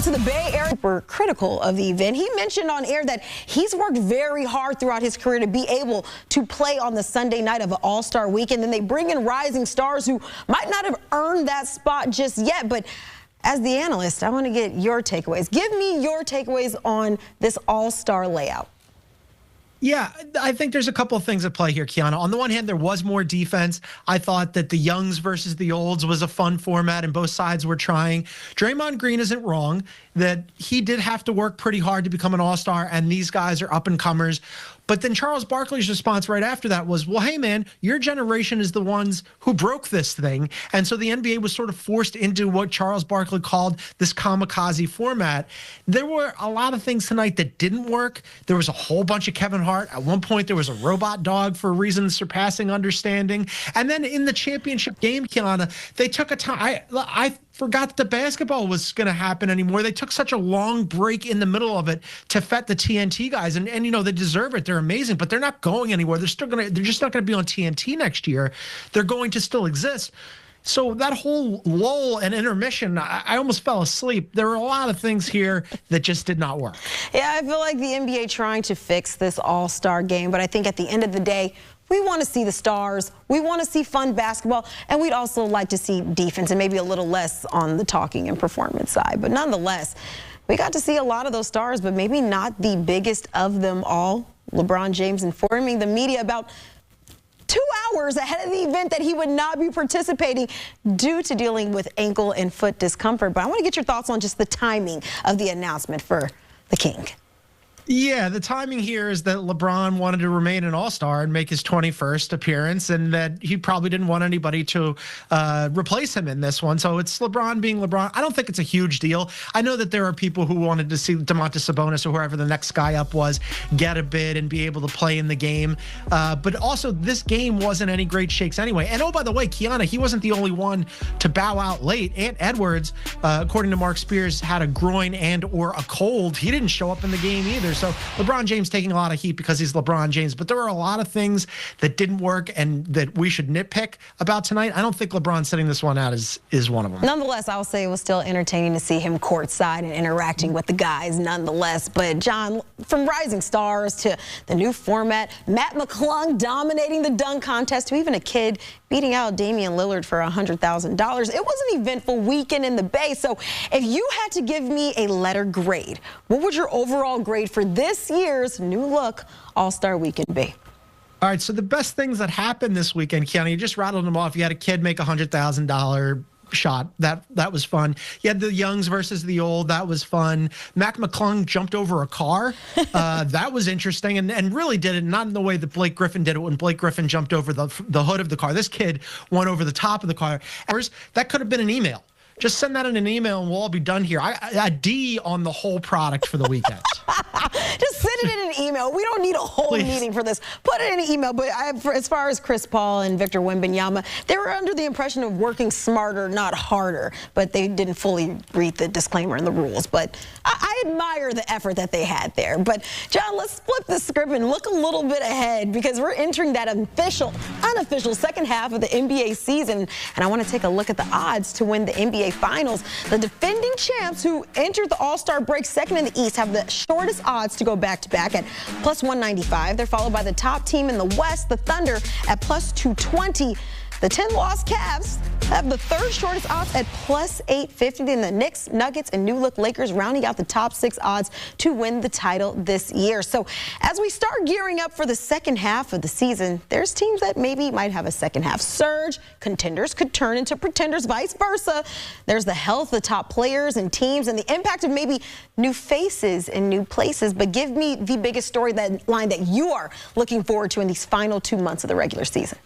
To the Bay Area were critical of the event. He mentioned on air that he's worked very hard throughout his career to be able to play on the Sunday night of an All-Star weekend. Then they bring in rising stars who might not have earned that spot just yet. But as the analyst, I want to get your takeaways. Give me your takeaways on this All-Star layout. Yeah, I think there's a couple of things at play here, Kiana. On the one hand, there was more defense. I thought that the youngs versus the olds was a fun format, and both sides were trying. Draymond Green isn't wrong that he did have to work pretty hard to become an all-star, and these guys are up-and-comers. But then Charles Barkley's response right after that was, well, hey, man, your generation is the ones who broke this thing. And so the NBA was sort of forced into what Charles Barkley called this kamikaze format. There were a lot of things tonight that didn't work. There was a whole bunch of Kevin Hart. At one point, there was a robot dog for reasons surpassing understanding. And then in the championship game, Kiana, they took a time. I forgot that the basketball was going to happen anymore. They took such a long break in the middle of it to fet the TNT guys, and you know, they deserve it. They're amazing, but they're not going anywhere. They're just not going to be on TNT next year. They're going to still exist. So that whole lull and intermission, I almost fell asleep. There were a lot of things here that just did not work. Yeah, I feel like the NBA trying to fix this all-star game, but I think at the end of the day, we want to see the stars. We want to see fun basketball, and we'd also like to see defense and maybe a little less on the talking and performance side. But nonetheless, we got to see a lot of those stars, but maybe not the biggest of them all. LeBron James informing the media about 2 hours ahead of the event that he would not be participating due to dealing with ankle and foot discomfort. But I want to get your thoughts on just the timing of the announcement for the King. Yeah, the timing here is that LeBron wanted to remain an all-star and make his 21st appearance, and that he probably didn't want anybody to replace him in this one. So it's LeBron being LeBron. I don't think it's a huge deal. I know that there are people who wanted to see Domantas Sabonis or whoever the next guy up was get a bid and be able to play in the game. But also, this game wasn't any great shakes anyway. And oh, by the way, Kiana, he wasn't the only one to bow out late. Ant Edwards, according to Mark Spears, had a groin and or a cold. He didn't show up in the game either. So LeBron James taking a lot of heat because he's LeBron James. But there were a lot of things that didn't work and that we should nitpick about tonight. I don't think LeBron sitting this one out is one of them. Nonetheless, I will say it was still entertaining to see him courtside and interacting with the guys nonetheless. But, John, from rising stars to the new format, Matt McClung dominating the dunk contest to even a kid beating out Damian Lillard for $100,000. It was an eventful weekend in the Bay. So if you had to give me a letter grade, what would your overall grade for this year's new look All-Star Weekend be? All right, so the best things that happened this weekend, Kiana, you just rattled them off. You had a kid make a $100,000 shot. That was fun. You had the youngs versus the old. That was fun. Mac McClung jumped over a car. That was interesting and really did it not in the way that Blake Griffin did it when Blake Griffin jumped over the hood of the car. This kid went over the top of the car. That could have been an email. Just send that in an email and we'll all be done here. A D on the whole product for the weekend. Just send it in an email. We don't need a whole meeting for this. Put it in an email. But as far as Chris Paul and Victor Wembanyama, they were under the impression of working smarter, not harder. But they didn't fully read the disclaimer and the rules. But I admire the effort that they had there. But, John, let's flip the script and look a little bit ahead because we're entering that unofficial second half of the NBA season. And I want to take a look at the odds to win the NBA Finals. The defending champs who entered the All-Star break second in the East have the shortest odds to go back-to-back at plus 195. They're followed by the top team in the West, the Thunder, at plus 220. The 10-loss Cavs have the third shortest odds at plus 850. Then the Knicks, Nuggets, and new-look Lakers rounding out the top 6 odds to win the title this year. So as we start gearing up for the second half of the season, there's teams that maybe might have a second half surge. Contenders could turn into pretenders, vice versa. There's the health of the top players and teams and the impact of maybe new faces in new places. But give me the biggest storyline that you are looking forward to in these final 2 months of the regular season.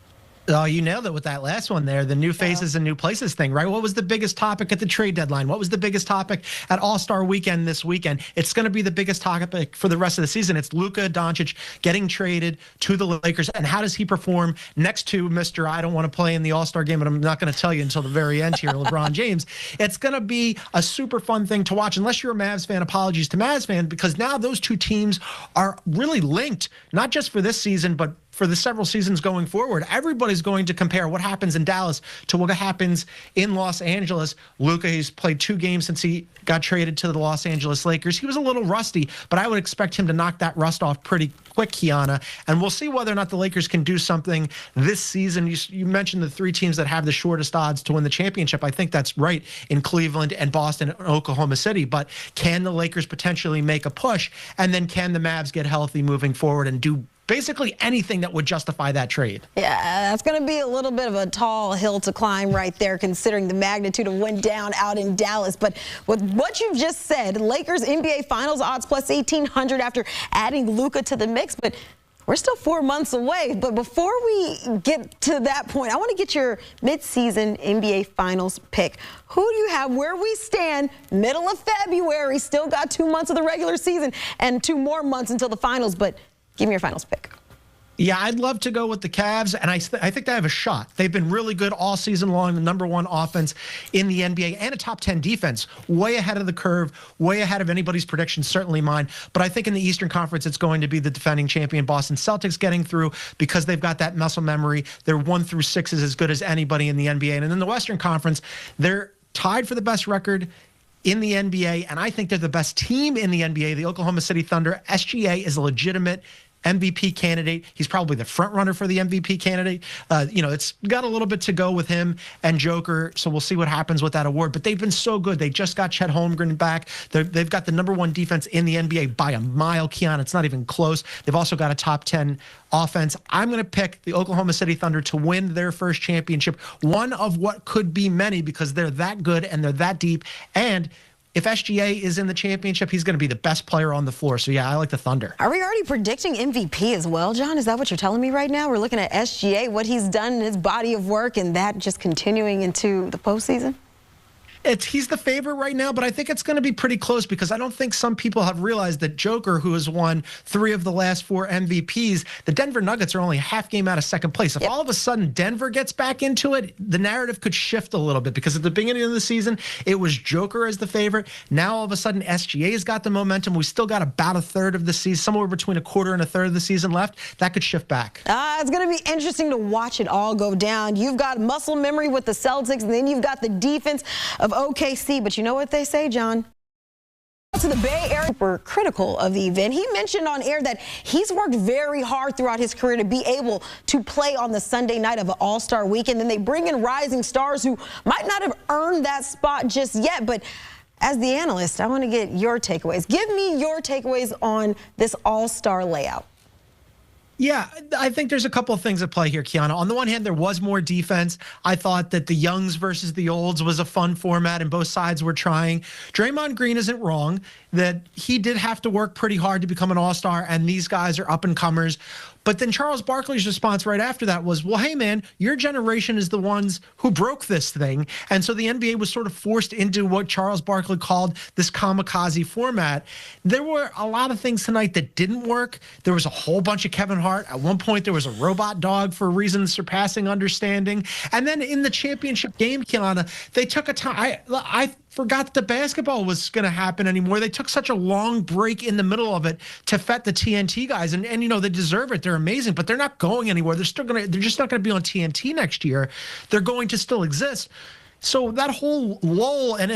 Oh, you nailed it with that last one there, the new faces and new places thing, right? What was the biggest topic at the trade deadline? What was the biggest topic at All-Star Weekend this weekend? It's going to be the biggest topic for the rest of the season. It's Luka Doncic getting traded to the Lakers, and how does he perform next to Mr. I don't want to play in the All-Star game, but I'm not going to tell you until the very end here, LeBron James. It's going to be a super fun thing to watch, unless you're a Mavs fan. Apologies to Mavs fans, because now those two teams are really linked, not just for this season, but for the several seasons going forward. Everybody's going to compare what happens in Dallas to what happens in Los Angeles. Luka, he's played 2 games since he got traded to the Los Angeles Lakers. He was a little rusty, but I would expect him to knock that rust off pretty quick, Kiana. And we'll see whether or not the Lakers can do something this season. You mentioned the 3 teams that have the shortest odds to win the championship. I think that's right in Cleveland and Boston and Oklahoma City. But can the Lakers potentially make a push? And then can the Mavs get healthy moving forward and do basically anything that would justify that trade? Yeah, that's going to be a little bit of a tall hill to climb right there, considering the magnitude of what went down out in Dallas. But with what you've just said, Lakers NBA Finals odds plus 1,800 after adding Luka to the mix. But we're still 4 months away. But before we get to that point, I want to get your midseason NBA Finals pick. Who do you have? Where we stand, middle of February, still got 2 months of the regular season and 2 more months until the finals. But give me your finals pick. Yeah, I'd love to go with the Cavs, and I think they have a shot. They've been really good all season long, the #1 offense in the NBA, and a top 10 defense, way ahead of the curve, way ahead of anybody's predictions, certainly mine. But I think in the Eastern Conference, it's going to be the defending champion Boston Celtics getting through because they've got that muscle memory. Their 1 through 6 is as good as anybody in the NBA. And in the Western Conference, they're tied for the best record in the NBA, and I think they're the best team in the NBA, the Oklahoma City Thunder. SGA is a legitimate MVP candidate. He's probably the front runner for the MVP candidate. It's got a little bit to go with him and Joker, so we'll see what happens with that award. But they've been so good. They just got Chet Holmgren back. They've got the #1 defense in the NBA by a mile, Kiana. It's not even close. They've also got a top 10 offense. I'm going to pick the Oklahoma City Thunder to win their first championship, one of what could be many because they're that good and they're that deep. And if SGA is in the championship, he's going to be the best player on the floor. So, yeah, I like the Thunder. Are we already predicting MVP as well, John? Is that what you're telling me right now? We're looking at SGA, what he's done in his body of work, and that just continuing into the postseason? He's the favorite right now, but I think it's going to be pretty close because I don't think some people have realized that Joker, who has won 3 of the last 4 MVPs, the Denver Nuggets are only a half game out of second place. If all of a sudden Denver gets back into it, the narrative could shift a little bit because at the beginning of the season, it was Joker as the favorite. Now all of a sudden SGA's got the momentum. We still got about a third of the season, somewhere between a quarter and a third of the season left. That could shift back. It's going to be interesting to watch it all go down. You've got muscle memory with the Celtics, and then you've got the defense of OKC, but you know what they say, John? To the Bay Area, were critical of the event. He mentioned on air that he's worked very hard throughout his career to be able to play on the Sunday night of an All-Star weekend. Then they bring in rising stars who might not have earned that spot just yet. But as the analyst, I want to get your takeaways. Give me your takeaways on this All-Star layout. Yeah, I think there's a couple of things at play here, Kiana. On the one hand, there was more defense. I thought that the youngs versus the olds was a fun format, and both sides were trying. Draymond Green isn't wrong that he did have to work pretty hard to become an all-star, and these guys are up-and-comers. But then Charles Barkley's response right after that was, well, hey, man, your generation is the ones who broke this thing. And so the NBA was sort of forced into what Charles Barkley called this kamikaze format. There were a lot of things tonight that didn't work. There was a whole bunch of Kevin Hart. At one point, there was a robot dog for reasons surpassing understanding. And then in the championship game, Kiana, they took a time. I forgot that the basketball was going to happen anymore. They took such a long break in the middle of it to fet the TNT guys, and they deserve it. They're amazing, but they're not going anywhere. They're just not going to be on TNT next year. They're going to still exist. So that whole lull and